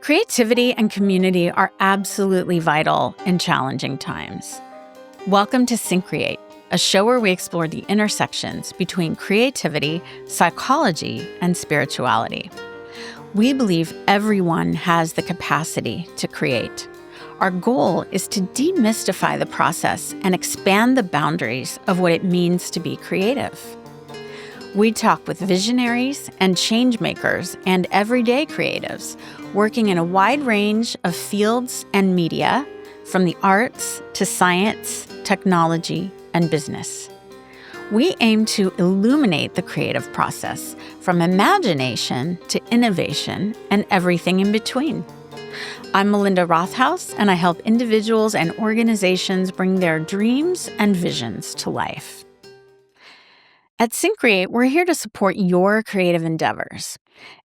Creativity and community are absolutely vital in challenging times. Welcome to Syncreate, a show where we explore the intersections between creativity, psychology, and spirituality. We believe everyone has the capacity to create. Our goal is to demystify the process and expand the boundaries of what it means to be creative. We talk with visionaries and change makers and everyday creatives working in a wide range of fields and media, from the arts to science, technology, and business. We aim to illuminate the creative process from imagination to innovation and everything in between. I'm Melinda Rothaus, and I help individuals and organizations bring their dreams and visions to life. At Syncreate, we're here to support your creative endeavors.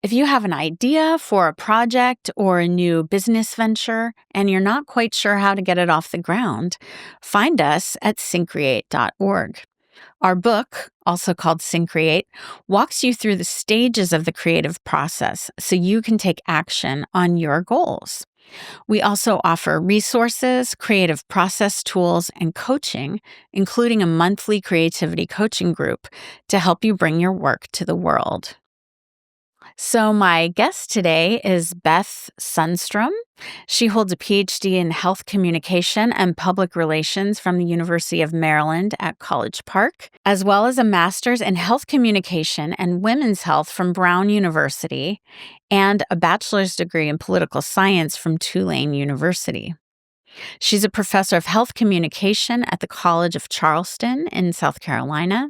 If you have an idea for a project or a new business venture and you're not quite sure how to get it off the ground, find us at syncreate.org. Our book, also called Syncreate, walks you through the stages of the creative process so you can take action on your goals. We also offer resources, creative process tools, and coaching, including a monthly creativity coaching group to help you bring your work to the world. So my guest today is Beth Sundstrom. She holds a Ph.D. in health communication and public relations from the University of Maryland at College Park, as well as a master's in health communication and women's health from Brown University, and a bachelor's degree in political science from Tulane University. She's a professor of health communication at the College of Charleston in South Carolina.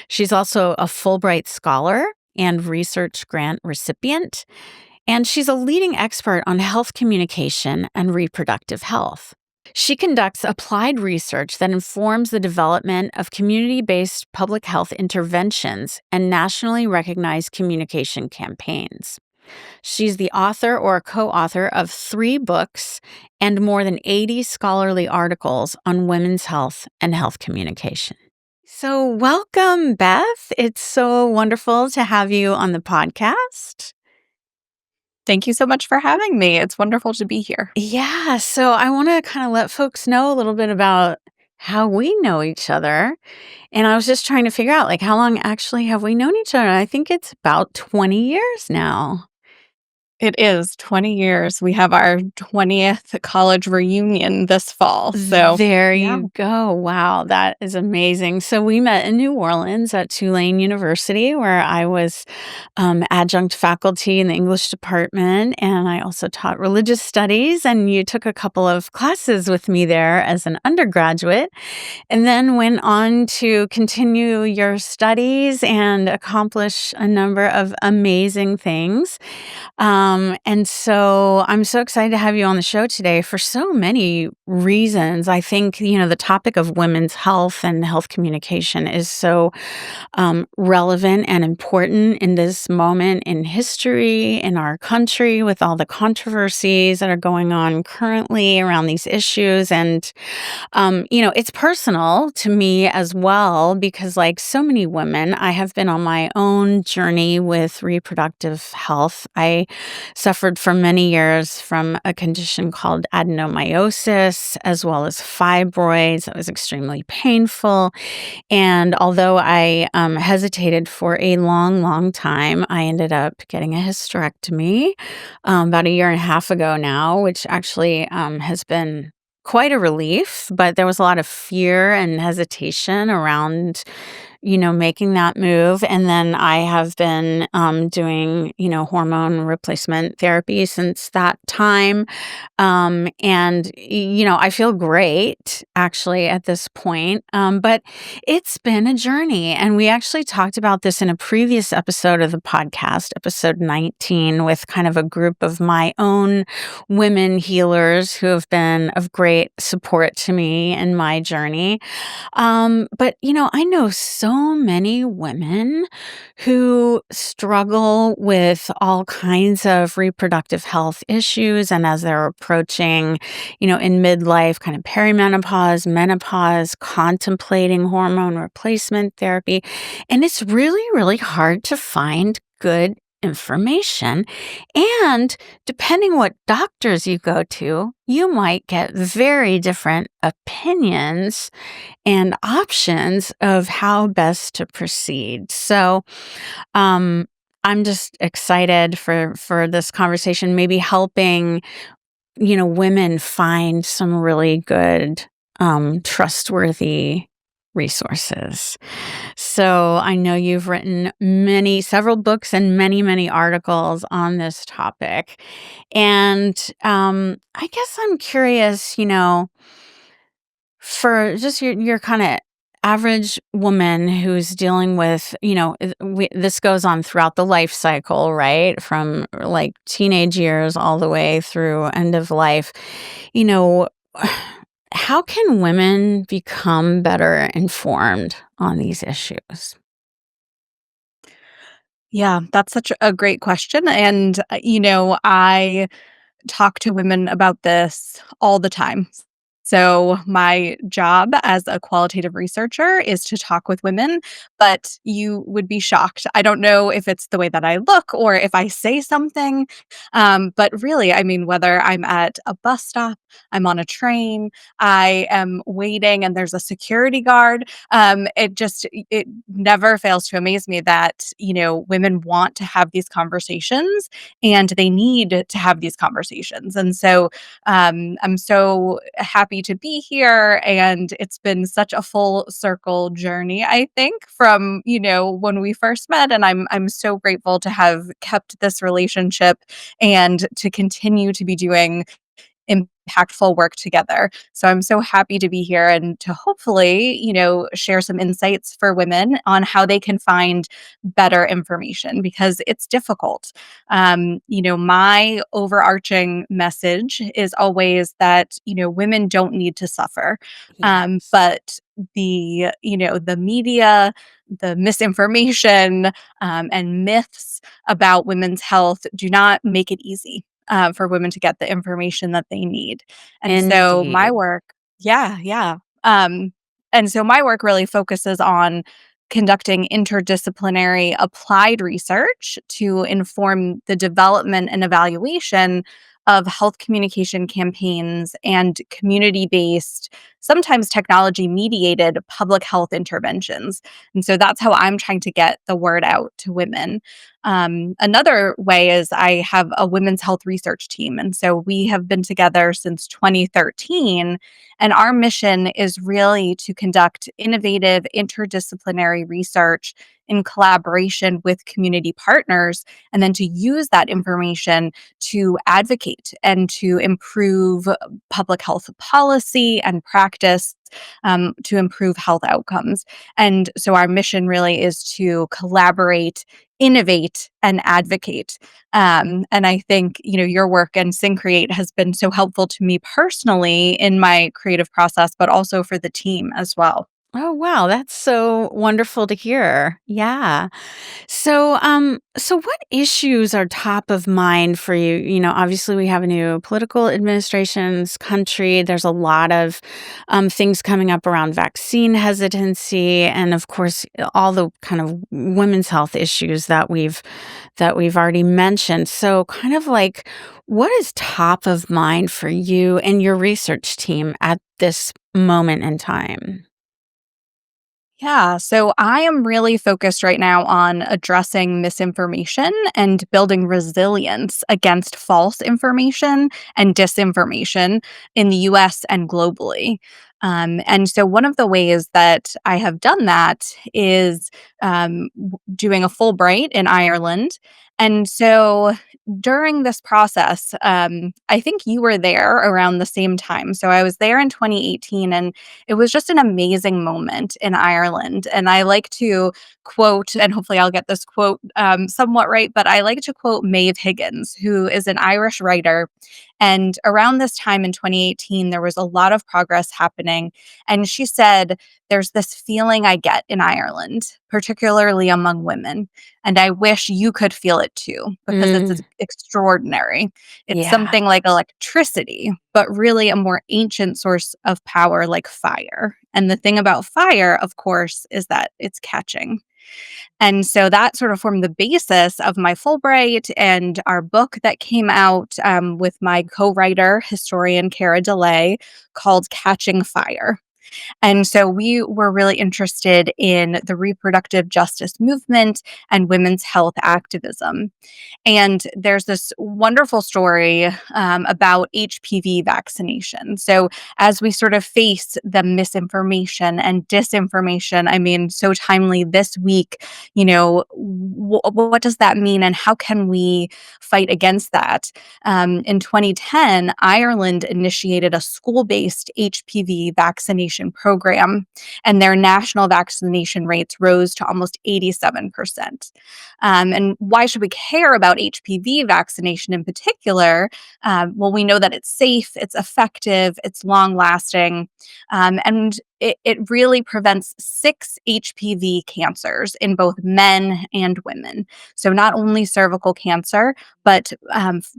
She's also a Fulbright scholar and research grant recipient, and she's a leading expert on health communication and reproductive health. She conducts applied research that informs the development of community-based public health interventions and nationally recognized communication campaigns. She's the author or co-author of 3 books and more than 80 scholarly articles on women's health and health communication. So welcome, Beth. It's so wonderful to have you on the podcast. Thank you so much for having me. It's wonderful to be here. Yeah, so I want to kind of let folks know a little bit about how we know each other. And I was just trying to figure out, how long actually have we known each other? I think it's about 20 years now. It is 20 years. We have our 20th college reunion this fall. So there you go. Wow, that is amazing. So we met in New Orleans at Tulane University, where I was adjunct faculty in the English department, and I also taught religious studies. And you took a couple of classes with me there as an undergraduate, and then went on to continue your studies and accomplish a number of amazing things. And so I'm so excited to have you on the show today for so many reasons. I think, the topic of women's health and health communication is so relevant and important in this moment in history, in our country, with all the controversies that are going on currently around these issues. And, it's personal to me as well, because like so many women, I have been on my own journey with reproductive health. I suffered for many years from a condition called adenomyosis, as well as fibroids. It was extremely painful. And although I hesitated for a long, long time, I ended up getting a hysterectomy about 1.5 years ago now, which actually has been quite a relief, but there was a lot of fear and hesitation around making that move. And then I have been doing, hormone replacement therapy since that time. And I feel great actually at this point. But it's been a journey. And we actually talked about this in a previous episode of the podcast, episode 19, with kind of a group of my own women healers who have been of great support to me in my journey. But I know so many women who struggle with all kinds of reproductive health issues, and as they're approaching, in midlife, kind of perimenopause, menopause, contemplating hormone replacement therapy. And it's really, really hard to find good information. And depending what doctors you go to, you might get very different opinions and options of how best to proceed. So, um, I'm just excited for this conversation, maybe helping women find some really good, trustworthy resources. So I know you've written several books and many, many articles on this topic. And I guess I'm curious, for just your kind of average woman who's dealing with, this goes on throughout the life cycle, right? From like teenage years all the way through end of life. You know, how can women become better informed on these issues? Yeah, that's such a great question. And, I talk to women about this all the time. So, my job as a qualitative researcher is to talk with women, but you would be shocked. I don't know if it's the way that I look or if I say something, but really, I mean, whether I'm at a bus stop, I'm on a train, I am waiting and there's a security guard, it never fails to amaze me that, women want to have these conversations and they need to have these conversations. And so I'm so happy to be here. And it's been such a full circle journey, I think, from, when we first met. And I'm so grateful to have kept this relationship and to continue to be doing impactful work together. So I'm so happy to be here and to hopefully, share some insights for women on how they can find better information because it's difficult. My overarching message is always that, women don't need to suffer. Yes. But the media, the misinformation, and myths about women's health do not make it easy for women to get the information that they need. And so my Indeed. work, yeah, yeah. And so my work really focuses on conducting interdisciplinary applied research to inform the development and evaluation of health communication campaigns and community based, sometimes technology mediated public health interventions. And so that's how I'm trying to get the word out to women. Another way is I have a women's health research team. And so we have been together since 2013. And our mission is really to conduct innovative interdisciplinary research in collaboration with community partners, and then to use that information to advocate and to improve public health policy and practice, to improve health outcomes. And so our mission really is to collaborate, innovate, and advocate. And I think, your work and Syncreate has been so helpful to me personally in my creative process, but also for the team as well. Oh, wow, that's so wonderful to hear. Yeah. So what issues are top of mind for you? Obviously we have a new political administration's country. There's a lot of things coming up around vaccine hesitancy, and of course, all the kind of women's health issues that we've already mentioned. So, kind of like, what is top of mind for you and your research team at this moment in time? Yeah, so I am really focused right now on addressing misinformation and building resilience against false information and disinformation in the US and globally. And so, one of the ways that I have done that is doing a Fulbright in Ireland. And so, during this process, I think you were there around the same time. So, I was there in 2018, and it was just an amazing moment in Ireland. And I like to quote, and hopefully I'll get this quote somewhat right, but I like to quote Maeve Higgins, who is an Irish writer. And around this time in 2018, there was a lot of progress happening. And she said, "There's this feeling I get in Ireland, particularly among women. And I wish you could feel it too, because it's Mm, extraordinary. It's yeah. something like electricity, but really a more ancient source of power like fire. And the thing about fire, of course, is that it's catching." And so that sort of formed the basis of my Fulbright and our book that came out with my co writer, historian Cara DeLay, called Catching Fire. And so we were really interested in the reproductive justice movement and women's health activism. And there's this wonderful story about HPV vaccination. So, as we sort of face the misinformation and disinformation, I mean, so timely this week, what does that mean and how can we fight against that? In 2010, Ireland initiated a school based HPV vaccination program, and their national vaccination rates rose to almost 87%. And why should we care about HPV vaccination in particular? Well, we know that it's safe, it's effective, it's long lasting, and it really prevents 6 HPV cancers in both men and women. So, not only cervical cancer, but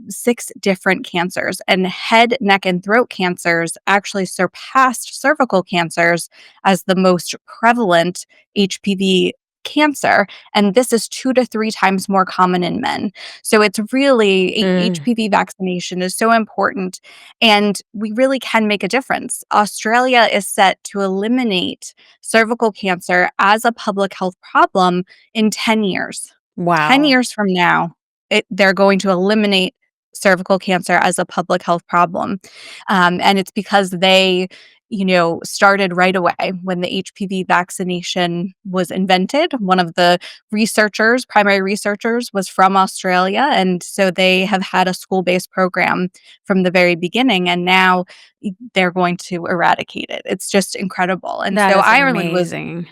6 different cancers. And head, neck, and throat cancers actually surpassed cervical cancers as the most prevalent HPV cancer, and this is 2 to 3 times more common in men. So it's really Mm, HPV vaccination is so important, and we really can make a difference. Australia is set to eliminate cervical cancer as a public health problem in 10 years. 10 wow. years from now, they're going to eliminate cervical cancer as a public health problem. And it's because they started right away when the HPV vaccination was invented. One of the primary researchers, was from Australia. And so they have had a school based program from the very beginning. And now they're going to eradicate it. It's just incredible. And That so is Ireland was, amazing.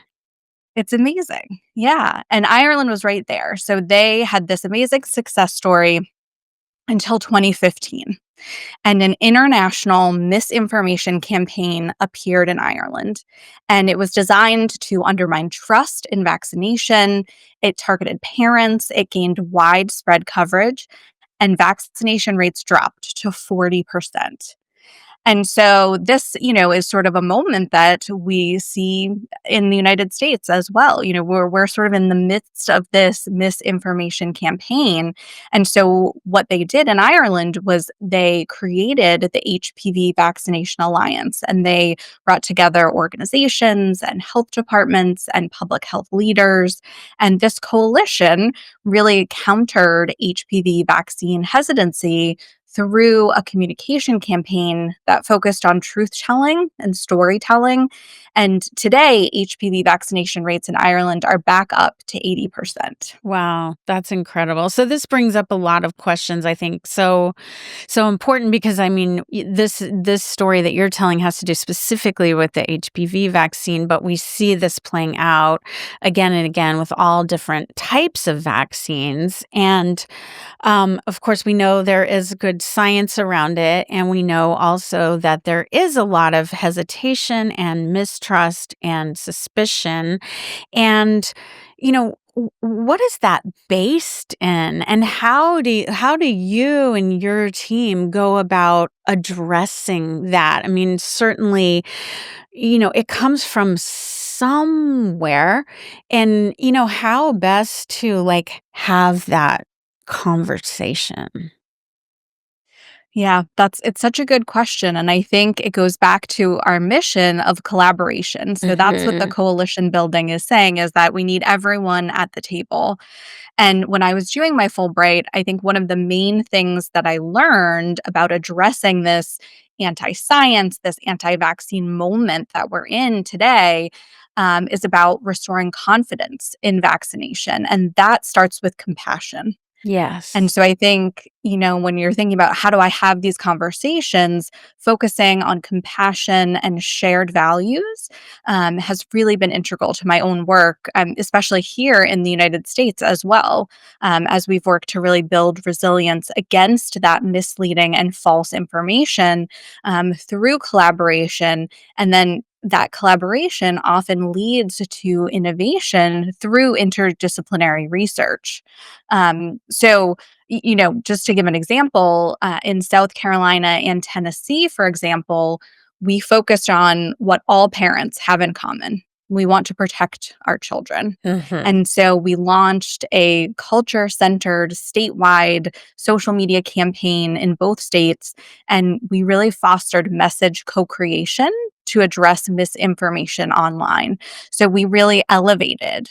it's amazing. Yeah. And Ireland was right there. So they had this amazing success story until 2015, and an international misinformation campaign appeared in Ireland. And it was designed to undermine trust in vaccination. It targeted parents, it gained widespread coverage, and vaccination rates dropped to 40%. And so this, is sort of a moment that we see in the United States as well. We're sort of in the midst of this misinformation campaign. And so what they did in Ireland was they created the HPV Vaccination Alliance, and they brought together organizations and health departments and public health leaders. And this coalition really countered HPV vaccine hesitancy through a communication campaign that focused on truth telling and storytelling. And today, HPV vaccination rates in Ireland are back up to 80%. Wow, that's incredible. So this brings up a lot of questions, I think. So important because I mean, this story that you're telling has to do specifically with the HPV vaccine, but we see this playing out again and again with all different types of vaccines. And of course, we know there is good science around it, and we know also that there is a lot of hesitation and mistrust and suspicion. And what is that based in, and how do you and your team go about addressing that? I mean, certainly, it comes from somewhere, and how best to like have that conversation. Yeah, it's such a good question. And I think it goes back to our mission of collaboration. So that's what the Mhm. coalition building is saying, is that we need everyone at the table. And when I was doing my Fulbright, I think one of the main things that I learned about addressing this anti science, this anti vaccine moment that we're in today, is about restoring confidence in vaccination. And that starts with compassion. And Yes. so I think, when you're thinking about how do I have these conversations, focusing on compassion and shared values has really been integral to my own work, especially here in the United States as well, as we've worked to really build resilience against that misleading and false information through collaboration. And then that collaboration often leads to innovation through interdisciplinary research. Just to give an example, in South Carolina and Tennessee, for example, we focused on what all parents have in common. We want to protect our children. Mhm. And so we launched a culture-centered, statewide social media campaign in both states, and we really fostered message co-creation to address misinformation online. So we really elevated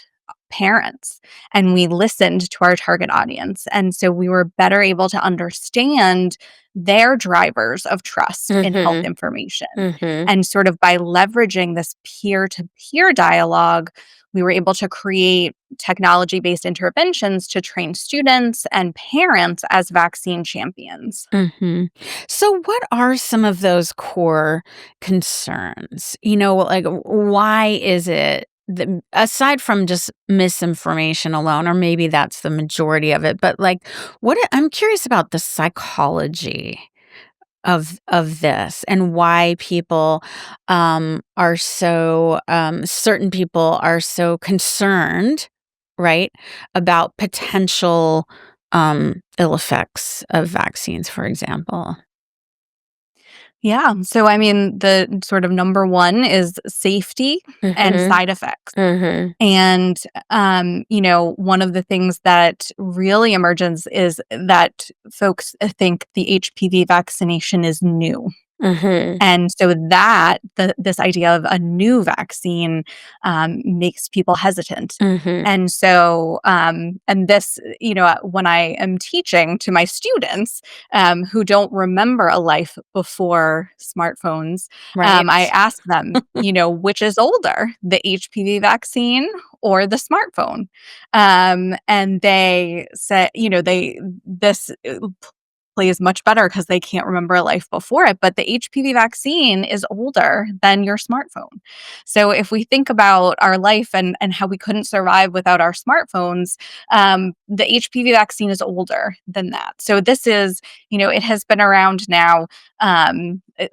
parents and we listened to our target audience. And so we were better able to understand their drivers of trust in health Mhm. information. Mhm. And sort of by leveraging this peer to peer dialogue, we were able to create technology based interventions to train students and parents as vaccine champions. Mhm. So what are some of those core concerns? Like, why is it that, aside from just misinformation alone, or maybe that's the majority of it, but, like, I'm curious about the psychology of this and why people, are so, certain people are so concerned, right, about potential, ill effects of vaccines, for example. Yeah. So, I mean, the sort of number one is safety and Mhm. side effects. Mhm. And, one of the things that really emerges is that folks think the HPV vaccination is new. Mhm. And so this idea of a new vaccine makes people hesitant. Mhm. And so, and this, when I am teaching to my students who don't remember a life before smartphones, I Right. ask them, which is older, the HPV vaccine or the smartphone? And they say, this plays much better because they can't remember a life before it. But the HPV vaccine is older than your smartphone. So if we think about our life and how we couldn't survive without our smartphones, the HPV vaccine is older than that. So this is, it has been around now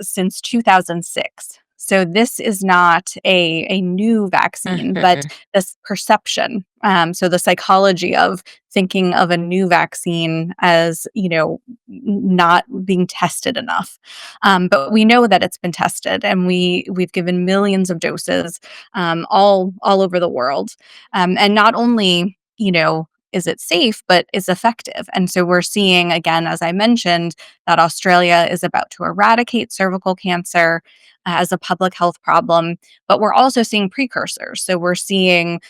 since 2006. So this is not a new vaccine, but Mhm. this perception. So the psychology of thinking of a new vaccine as, not being tested enough. But we know that it's been tested, and we've given millions of doses all over the world. And not only, is it safe, but is effective. And so we're seeing, again, as I mentioned, that Australia is about to eradicate cervical cancer as a public health problem, but we're also seeing precursors. So we're seeing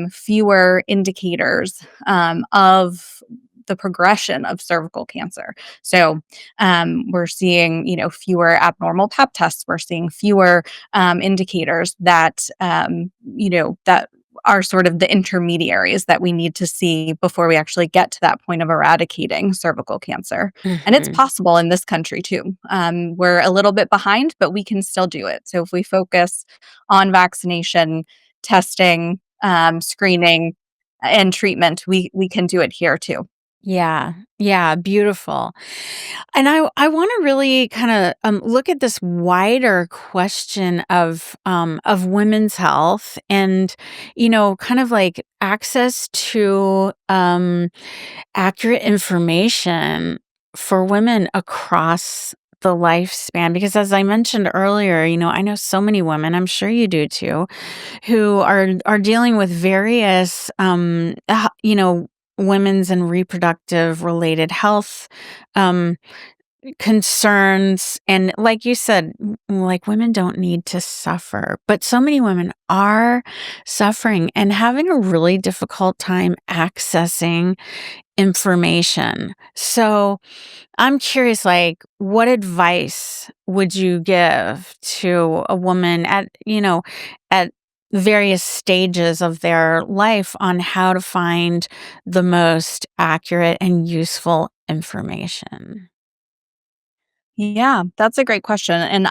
fewer indicators of the progression of cervical cancer. So we're seeing, fewer abnormal pap tests. We're seeing fewer indicators that, that are sort of the intermediaries that we need to see before we actually get to that point of eradicating cervical cancer. And it's Mhm. possible in this country too. We're a little bit behind, but we can still do it. So if we focus on vaccination, testing, screening, and treatment, we can do it here too. Yeah. Yeah, beautiful. And I wanna really kinda, look at this wider question of women's health and, kind of like access to, accurate information for women across the lifespan, because as I mentioned earlier, I know so many women, I'm sure you do too, who are dealing with various, women's and reproductive related health, um, concerns. And like you said, like, women don't need to suffer, but so many women are suffering and having a really difficult time accessing information. So I'm curious, like, what advice would you give to a woman at various stages of their life on how to find the most accurate and useful information? Yeah, that's a great question. And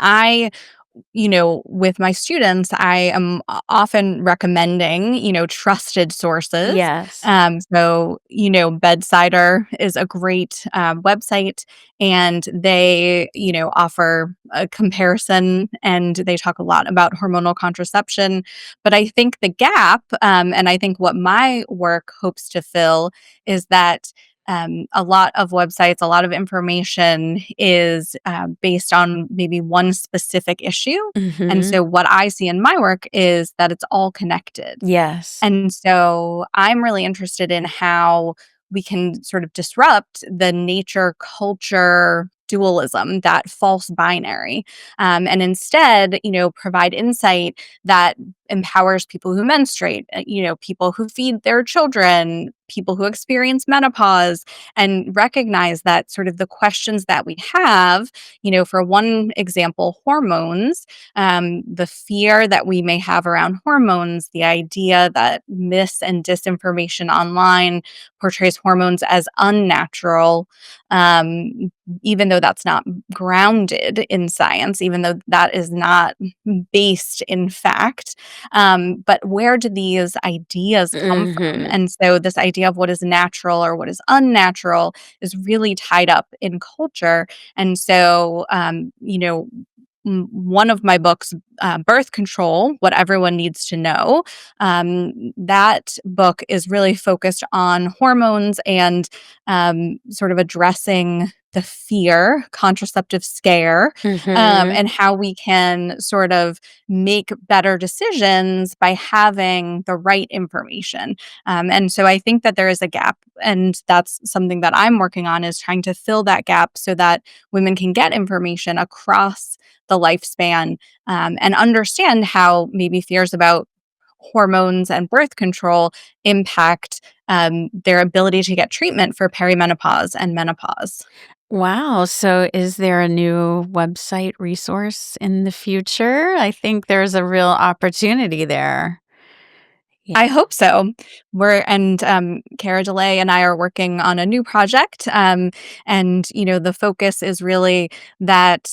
with my students, I am often recommending, trusted sources. Yes. So, Bedsider is a great website, and they, offer a comparison, and they talk a lot about hormonal contraception. But I think the gap, and I think what my work hopes to fill, is that a lot of websites, a lot of information is based on maybe one specific issue. And Mhm. so, what I see in my work is that it's all connected. Yes. And so I'm really interested in how we can sort of disrupt the nature culture dualism, that false binary, and instead, provide insight that empowers people who menstruate, people who feed their children, people who experience menopause, and recognize that sort of the questions that we have, for one example, hormones, the fear that we may have around hormones, the idea that mis and disinformation online portrays hormones as unnatural, even though that's not grounded in science, even though that is not based in fact. But where do these ideas come from? Mhm. And so, this idea of what is natural or what is unnatural is really tied up in culture. And so, one of my books, Birth Control, What Everyone Needs to Know, that book is really focused on hormones and sort of addressing the fear, contraceptive scare, Mhm. and how we can sort of make better decisions by having the right information. And so I think that there is a gap, and that's something that I'm working on, is trying to fill that gap so that women can get information across the lifespan, and understand how maybe fears about hormones and birth control impact their ability to get treatment for perimenopause and menopause. Wow. So is there a new website resource in the future? I think there's a real opportunity there. Yeah. I hope so. Cara DeLay and I are working on a new project, and the focus is really that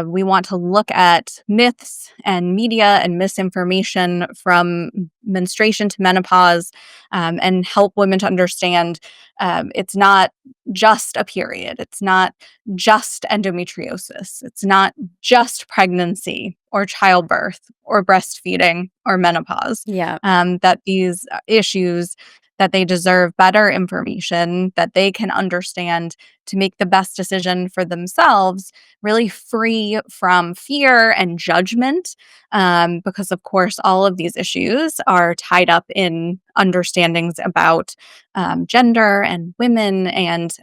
we want to look at myths and media and misinformation from menstruation to menopause, and help women to understand it's not just a period, it's not just endometriosis, it's not just pregnancy or childbirth or breastfeeding or menopause, Yeah. that these issues, that they deserve better information that they can understand to make the best decision for themselves, really free from fear and judgment, because of course all of these issues are tied up in understandings about gender and women and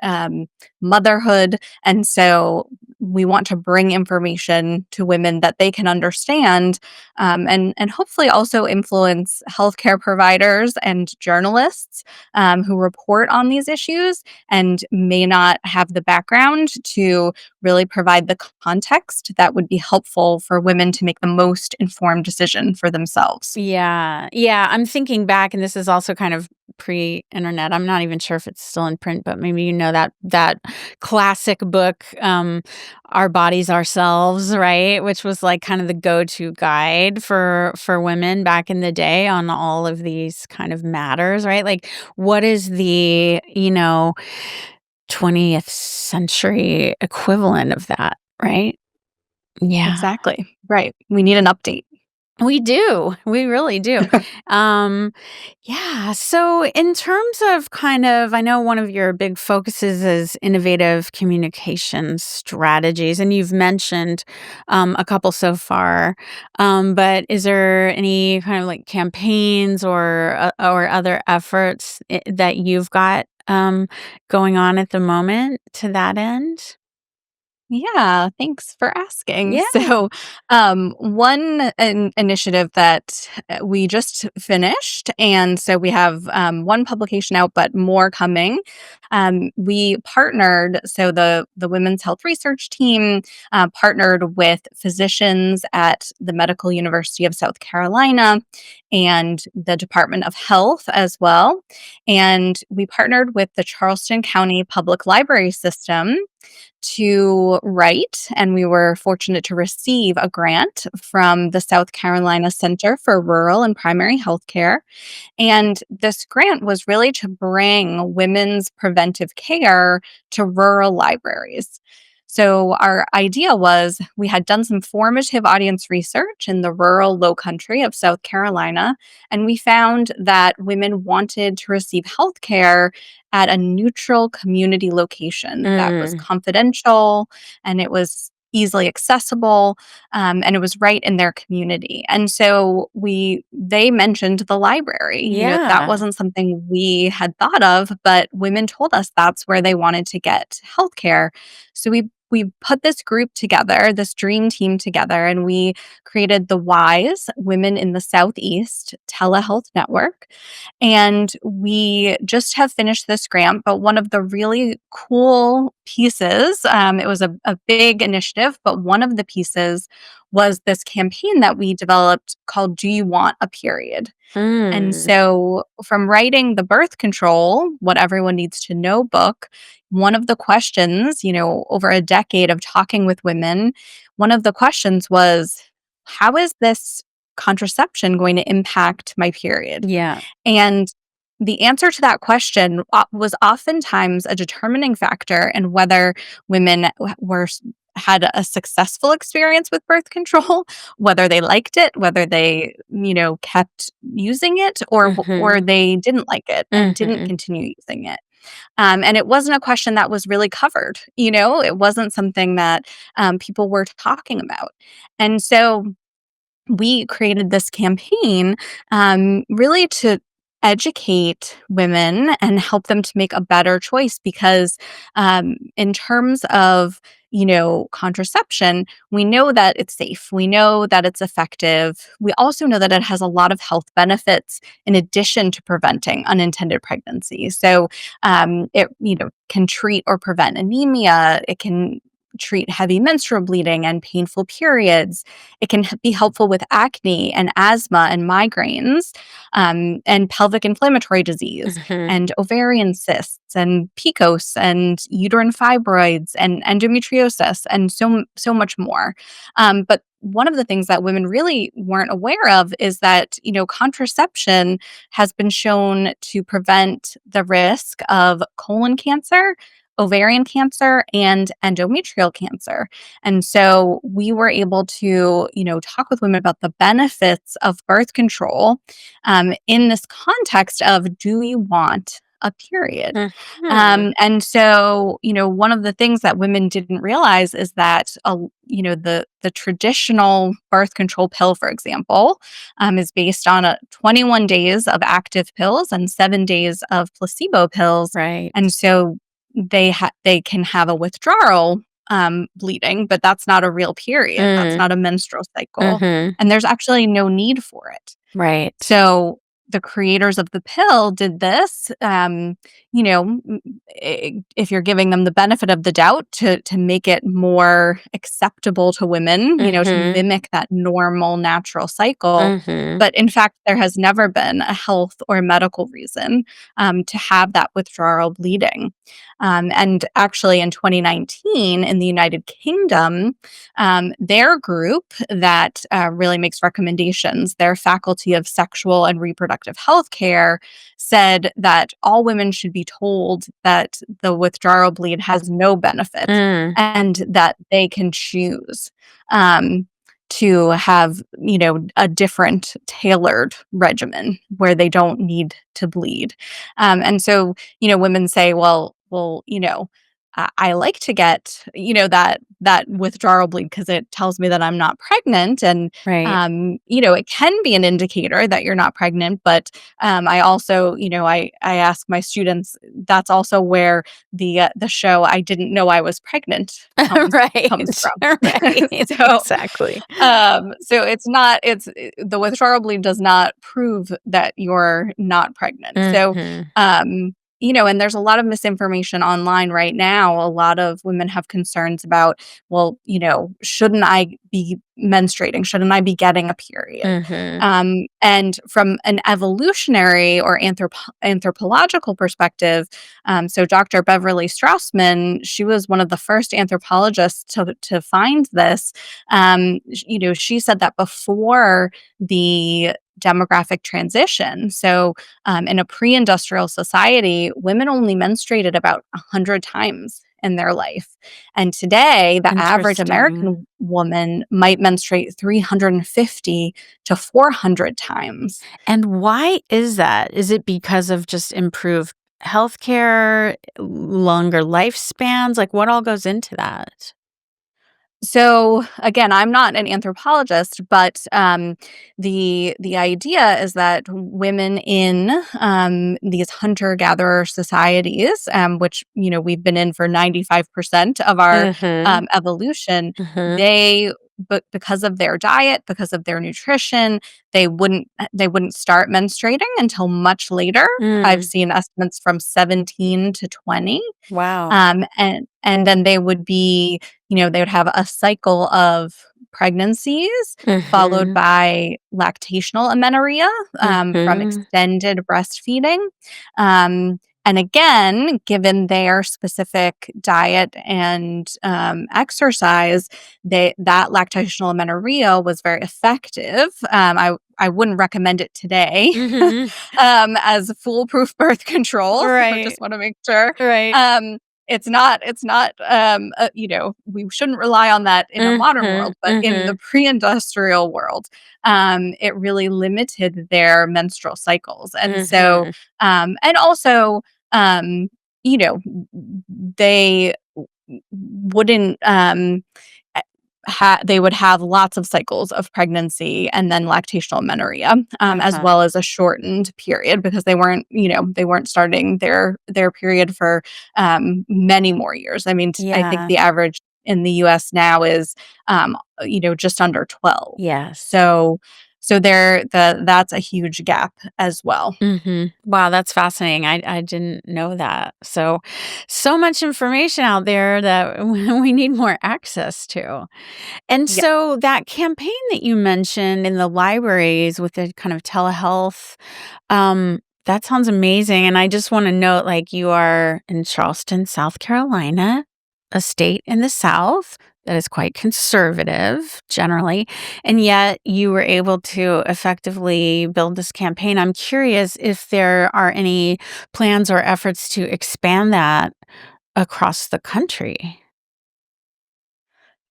motherhood. And so we want to bring information to women that they can understand, and hopefully also influence healthcare providers and journalists who report on these issues and may not have the background to really provide the context that would be helpful for women to make the most informed decision for themselves. Yeah. Yeah. I'm thinking back, and this is also kind of pre-internet. I'm not even sure if it's still in print, but maybe that classic book, Our Bodies Ourselves, right? Which was like kind of the go-to guide for women back in the day on all of these kind of matters, right? Like what is the, 20th century equivalent of that, right? Yeah. Exactly. Right. We need an update. We do. We really do. Um, yeah. So, in terms of kind of, I know one of your big focuses is innovative communication strategies, and you've mentioned a couple so far. But is there any kind of like campaigns or other efforts that you've got going on at the moment to that end? Yeah, thanks for asking. Yeah. So, one initiative that we just finished, and so we have one publication out, but more coming. We partnered, so the Women's Health Research Team partnered with physicians at the Medical University of South Carolina and the Department of Health as well, and we partnered with the Charleston County Public Library System to write, and we were fortunate to receive a grant from the South Carolina Center for Rural and Primary Healthcare. And this grant was really to bring women's preventive care to rural libraries. So our idea was we had done some formative audience research in the rural low country of South Carolina, and we found that women wanted to receive health care at a neutral community location that was Mm. confidential and it was easily accessible, and it was right in their community. And so they mentioned the library. That Yeah. wasn't something we had thought of, but women told us that's where they wanted to get healthcare. So we put this group together, this dream team together, and we created the WISE, Women in the Southeast Telehealth Network. And we just have finished this grant, but one of the really cool pieces, it was a big initiative, but one of the pieces was this campaign that we developed called Do You Want a Period? And Mm. so, from writing the birth control, What Everyone Needs to Know book, one of the questions, over a decade of talking with women, one of the questions was, how is this contraception going to impact my period? Yeah. And the answer to that question was oftentimes a determining factor in whether women had a successful experience with birth control, whether they liked it, whether they, kept using it, or Mhm. they didn't like it and didn't Mhm. continue using it. And it wasn't a question that was really covered. It wasn't something that people were talking about. And so we created this campaign really to educate women and help them to make a better choice because in terms of contraception, we know that it's safe, we know that it's effective, we also know that it has a lot of health benefits in addition to preventing unintended pregnancy. So it can treat or prevent anemia, it can treat heavy menstrual bleeding and painful periods. It can be helpful with acne and asthma and migraines, and pelvic inflammatory disease Mhm. and ovarian cysts and PCOS and uterine fibroids and endometriosis and so much more. But one of the things that women really weren't aware of is that contraception has been shown to prevent the risk of colon cancer, ovarian cancer, and endometrial cancer. And so we were able to, talk with women about the benefits of birth control in this context of do you want a period? Mhm. And so, one of the things that women didn't realize is that, the traditional birth control pill, for example, is based on 21 days of active pills and 7 days of placebo pills. Right. And so they can have a withdrawal bleeding, but that's not a real period. That's Mm. not a menstrual cycle. Mhm. And there's actually no need for it. Right. So the creators of the pill did this, if you're giving them the benefit of the doubt to make it more acceptable to women, to Mhm. mimic that normal natural cycle. Mhm. But in fact, there has never been a health or medical reason to have that withdrawal bleeding. And actually, in 2019, in the United Kingdom, their group that really makes recommendations, their Faculty of Sexual and Reproductive Health Care, said that all women should be told that the withdrawal bleed has no benefit Mm. and that they can choose. To have, a different tailored regimen where they don't need to bleed. And so, women say, well, I like to get, that withdrawal bleed because it tells me that I'm not pregnant. And, Right. it can be an indicator that you're not pregnant. But I also, I ask my students, that's also where the show I didn't know I was pregnant comes Right. from. Right. So Exactly. so the withdrawal bleed does not prove that you're not pregnant. So, Mhm. and there's a lot of misinformation online right now. A lot of women have concerns about, well, shouldn't I be menstruating? Shouldn't I be getting a period? Mhm. And from an evolutionary or anthropological perspective, so Dr. Beverly Strassman, she was one of the first anthropologists to find this. She said that before the demographic transition, so in a pre-industrial society, women only menstruated about 100 times in their life. And today, the average Interesting. American woman might menstruate 350 to 400 times. And why is that? Is it because of just improved healthcare, longer lifespans? Like, what all goes into that? So again, I'm not an anthropologist, but the idea is that women in these hunter gatherer societies, which we've been in for 95% of our Mhm. evolution, Mhm. they but because of their diet, because of their nutrition, they wouldn't start menstruating until much later. I've Mm. seen estimates from 17 to 20. Wow. And then they would have a cycle of pregnancies followed Mhm. by lactational amenorrhea from Mhm. extended breastfeeding. And again, given their specific diet and exercise, that lactational amenorrhea was very effective. I wouldn't recommend it today Mhm. as foolproof birth control. So I Right. just want to make sure. Right. Um, we shouldn't rely on that in a modern Mhm. world, but in the Mhm. pre-industrial world, it really limited their menstrual cycles. And so, Mhm. and also, um, you know, they wouldn't, eh, they would have lots of cycles of pregnancy and then lactational amenorrhea, as Uh-huh. well as a shortened period because they weren't starting their period for many more years. I mean, I think Yeah. the average in the U.S. now is just under 12. Yes. So that's a huge gap as well. Mhm. Wow, that's fascinating. I didn't know that. So much information out there that we need more access to. And Yeah. so that campaign that you mentioned in the libraries with the kind of telehealth, that sounds amazing. And I just want to note, like, you are in Charleston, South Carolina, a state in the South that is quite conservative generally, and yet you were able to effectively build this campaign. I'm curious if there are any plans or efforts to expand that across the country.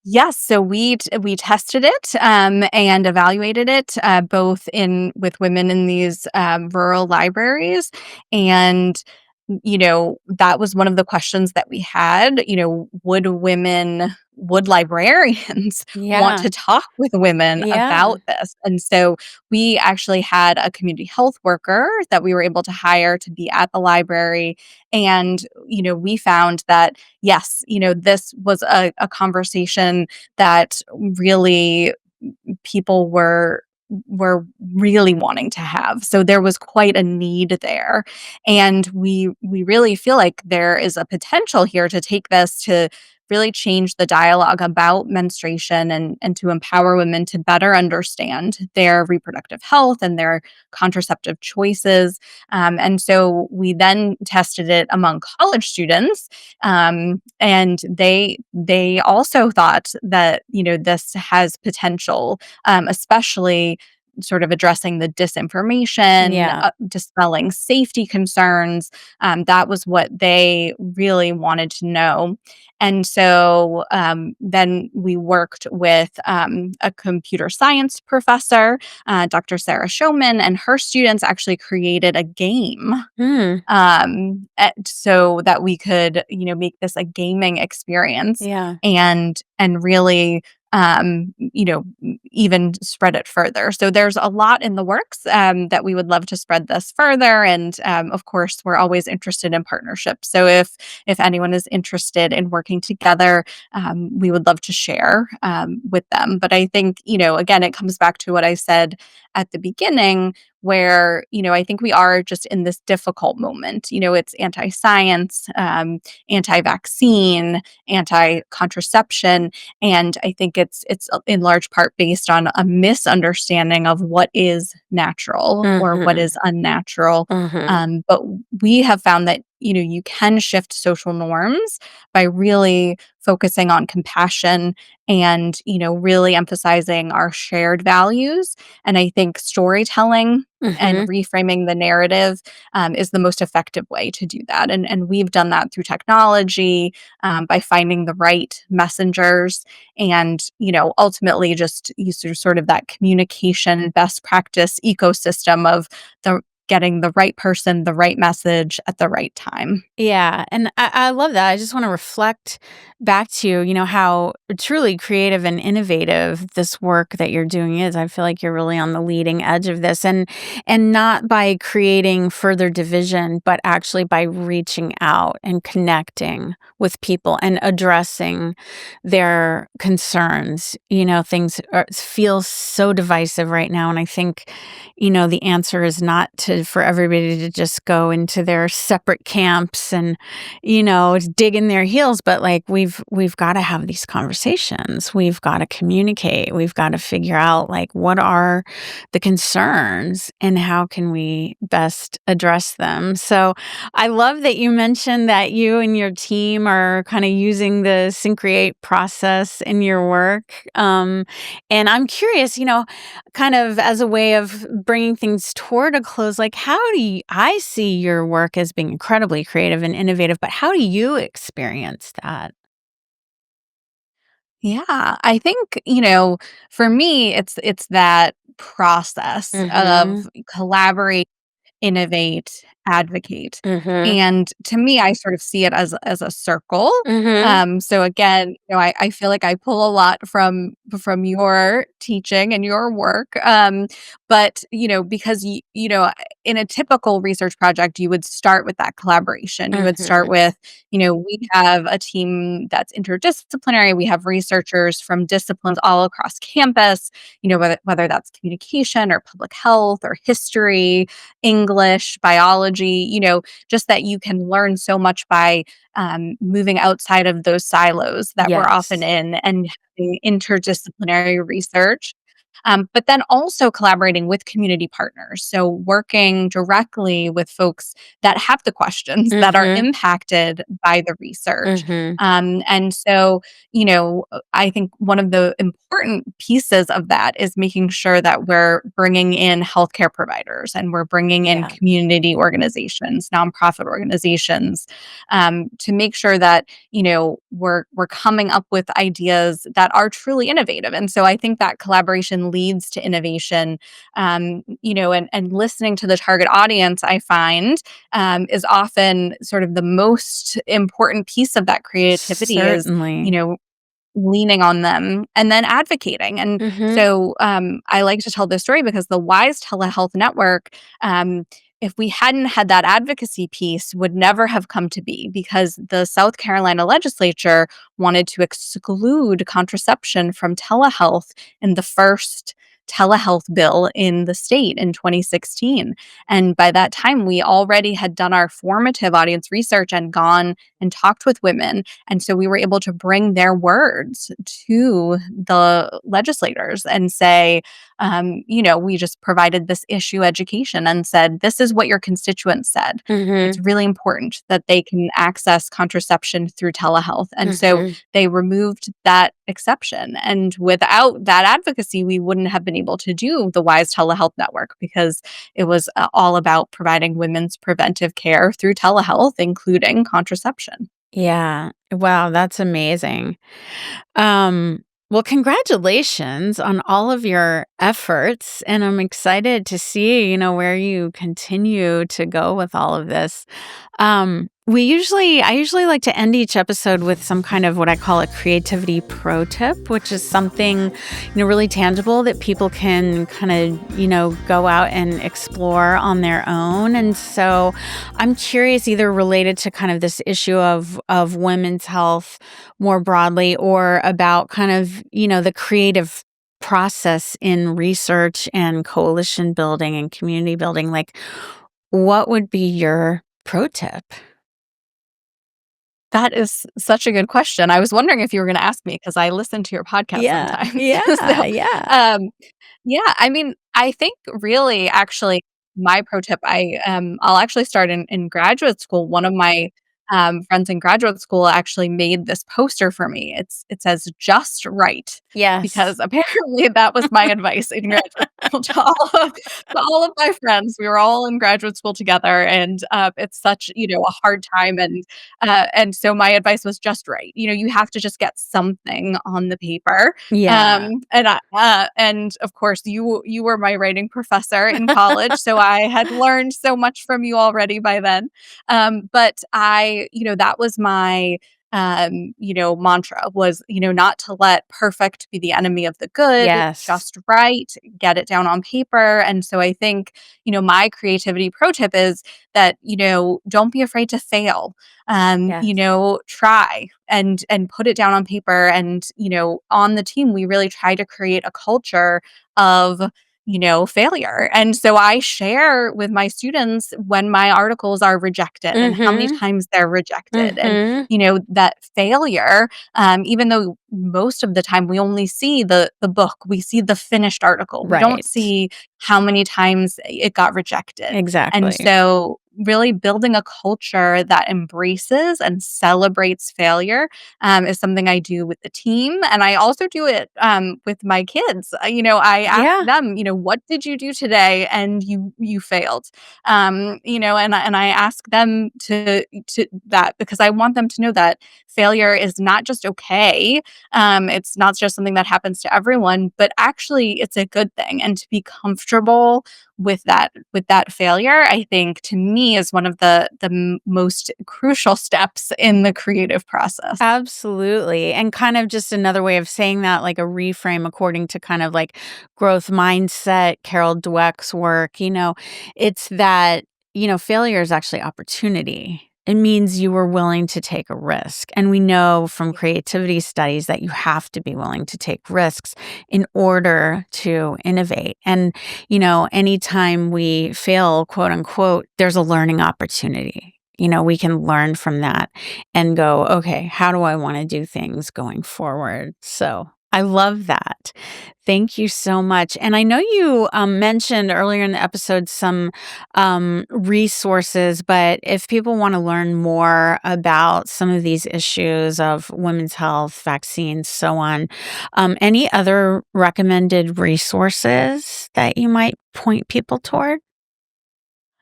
Yes, so we tested it and evaluated it both in with women in these rural libraries, and that was one of the questions that we had. Would librarians want Yeah. to talk with women Yeah. about this? And so we actually had a community health worker that we were able to hire to be at the library, and we found that yes, this was a conversation that really people were really wanting to have. So there was quite a need there. And we really feel like there is a potential here to take this to really change the dialogue about menstruation and to empower women to better understand their reproductive health and their contraceptive choices. And so we then tested it among college students, and they also thought that this has potential, especially sort of addressing the disinformation, Yeah. dispelling safety concerns. That was what they really wanted to know. And so then we worked with a computer science professor, Dr. Sarah Showman, and her students actually created a game Hmm. so that we could make this a gaming experience Yeah. and really even spread it further. So there's a lot in the works that we would love to spread this further, and of course we're always interested in partnerships. So if anyone is interested in working together, we would love to share with them. But I think again, it comes back to what I said at the beginning, where I think we are just in this difficult moment. It's anti-science, anti-vaccine, anti-contraception, and I think it's in large part based on a misunderstanding of what is natural or what Mhm. is unnatural. Mhm. But we have found that you can shift social norms by really focusing on compassion and, really emphasizing our shared values. And I think storytelling and Mhm. reframing the narrative is the most effective way to do that. And we've done that through technology, by finding the right messengers, and ultimately just use sort of that communication best practice ecosystem of the getting the right person, the right message at the right time. Yeah, and I love that. I just wanna reflect back to, how truly creative and innovative this work that you're doing is. I feel like you're really on the leading edge of this, and not by creating further division, but actually by reaching out and connecting with people and addressing their concerns. Things feel so divisive right now, and I think, the answer is not for everybody to just go into their separate camps and, dig in their heels, but like we've got to have these conversations. We've got to communicate. We've got to figure out like what are the concerns and how can we best address them. So I love that you mentioned that you and your team are kind of using the Syncreate process in your work. And I'm curious, kind of as a way of bringing things toward a close, like how do you, I see your work as being incredibly creative and innovative, but how do you experience that? Yeah, I think, for me, it's that process Mhm. of collaborate, innovate, advocate. Mhm. And to me, I sort of see it as a circle. Mhm. So again, I feel like I pull a lot from your teaching and your work. But because in a typical research project, you would start with that collaboration. You would start Mhm. with, we have a team that's interdisciplinary. We have researchers from disciplines all across campus, whether that's communication or public health or history, English, biology, just that you can learn so much by moving outside of those silos that we're often Yes. in and having interdisciplinary research. But then also collaborating with community partners. So, working directly with folks that have the questions that are Mhm. impacted by the research. Mhm. And so, I think one of the important pieces of that is making sure that we're bringing in healthcare providers and we're bringing in Yeah. community organizations, nonprofit organizations, to make sure that we're coming up with ideas that are truly innovative. And so I think that collaboration leads to innovation. And listening to the target audience, I find, is often sort of the most important piece of that creativity is, you Certainly. know, leaning on them and then advocating. And Mhm. so I like to tell this story because the WISE Telehealth Network, if we hadn't had that advocacy piece, would never have come to be because the South Carolina legislature wanted to exclude contraception from telehealth in the first telehealth bill in the state in 2016. And by that time, we already had done our formative audience research and gone and talked with women, and so we were able to bring their words to the legislators and say, we just provided this issue education and said, this is what your constituents said. It's Mhm. really important that they can access contraception through telehealth. And so Mhm. they removed that exception. And without that advocacy, we wouldn't have been able to do the WISE Telehealth Network because it was all about providing women's preventive care through telehealth, including contraception. Yeah. Wow, that's amazing. Well, congratulations on all of your efforts, and I'm excited to see, where you continue to go with all of this. I usually like to end each episode with some kind of what I call a creativity pro tip, which is something, really tangible that people can kind of, go out and explore on their own. And so I'm curious, either related to kind of this issue of women's health more broadly, or about kind of, the creative process in research and coalition building and community building. Like, what would be your pro tip? That is such a good question. I was wondering if you were gonna ask me because I listen to your podcast Yeah, sometimes. yeah, So, yeah. um, yeah, I mean, I think really actually my pro tip, I'll actually start in graduate school. One of my friends in graduate school actually made this poster for me. It says "just right," Yes. because apparently that was my advice in graduate school to all of my friends. We were all in graduate school together, and it's such a hard time, and so my advice was just right. You have to just get something on the paper. Yeah. And of course, you were my writing professor in college, so I had learned so much from you already by then. But that was my mantra was, not to let perfect be the enemy of the good, Yes. just right, get it down on paper. And so I think, my creativity pro tip is that, don't be afraid to fail. Yes. Try and put it down on paper. And, on the team, we really try to create a culture of failure. And so I share with my students when my articles are rejected and how many Mhm. times they're rejected. And, Mhm. that failure, even though most of the time we only see the book, we see the finished article. We don't Right. see how many times it got rejected. And Exactly. so really building a culture that embraces and celebrates failure is something I do with the team. And I also do it with my kids. I ask Yeah. them, what did you do today and you failed? And I ask them to that because I want them to know that failure is not just okay. It's not just something that happens to everyone, but actually it's a good thing. And to be comfortable with that failure, I think to me is one of the most crucial steps in the creative process. Absolutely. And kind of just another way of saying that, like a reframe according to kind of like growth mindset, Carol Dweck's work, it's that, failure is actually opportunity. It means you were willing to take a risk. And we know from creativity studies that you have to be willing to take risks in order to innovate. And, anytime we fail, quote unquote, there's a learning opportunity. We can learn from that and go, okay, how do I want to do things going forward? So I love that. Thank you so much. And I know you mentioned earlier in the episode some resources, but if people want to learn more about some of these issues of women's health, vaccines, so on, any other recommended resources that you might point people toward?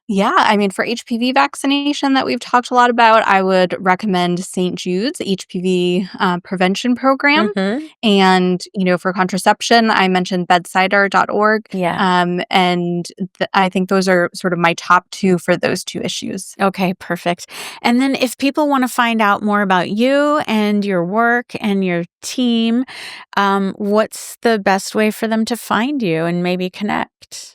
Yeah, I mean, for HPV vaccination that we've talked a lot about, I would recommend St. Jude's HPV prevention program. Mm-hmm. And, for contraception, I mentioned bedsider.org. Yeah. And I think those are sort of my top two for those two issues. Okay, perfect. And then if people want to find out more about you and your work and your team, what's the best way for them to find you and maybe connect?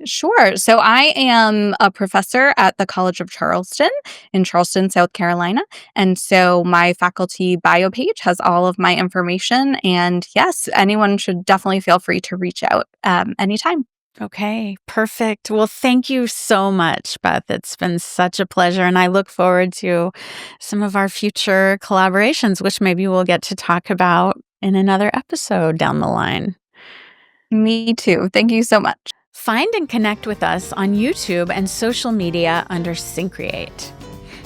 Sure. So I am a professor at the College of Charleston in Charleston, South Carolina. And so my faculty bio page has all of my information. And yes, anyone should definitely feel free to reach out anytime. Okay, perfect. Well, thank you so much, Beth. It's been such a pleasure. And I look forward to some of our future collaborations, which maybe we'll get to talk about in another episode down the line. Me too. Thank you so much. Find and connect with us on YouTube and social media under Syncreate.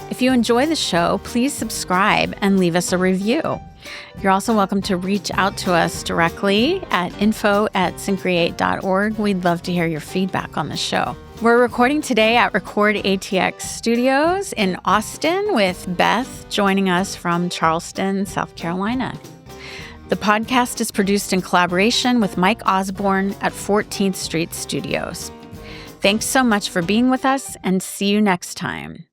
If you enjoy the show, please subscribe and leave us a review. You're also welcome to reach out to us directly at info@syncreate.org. We'd love to hear your feedback on the show. We're recording today at Record ATX Studios in Austin with Beth joining us from Charleston, South Carolina. The podcast is produced in collaboration with Mike Osborne at 14th Street Studios. Thanks so much for being with us, and see you next time.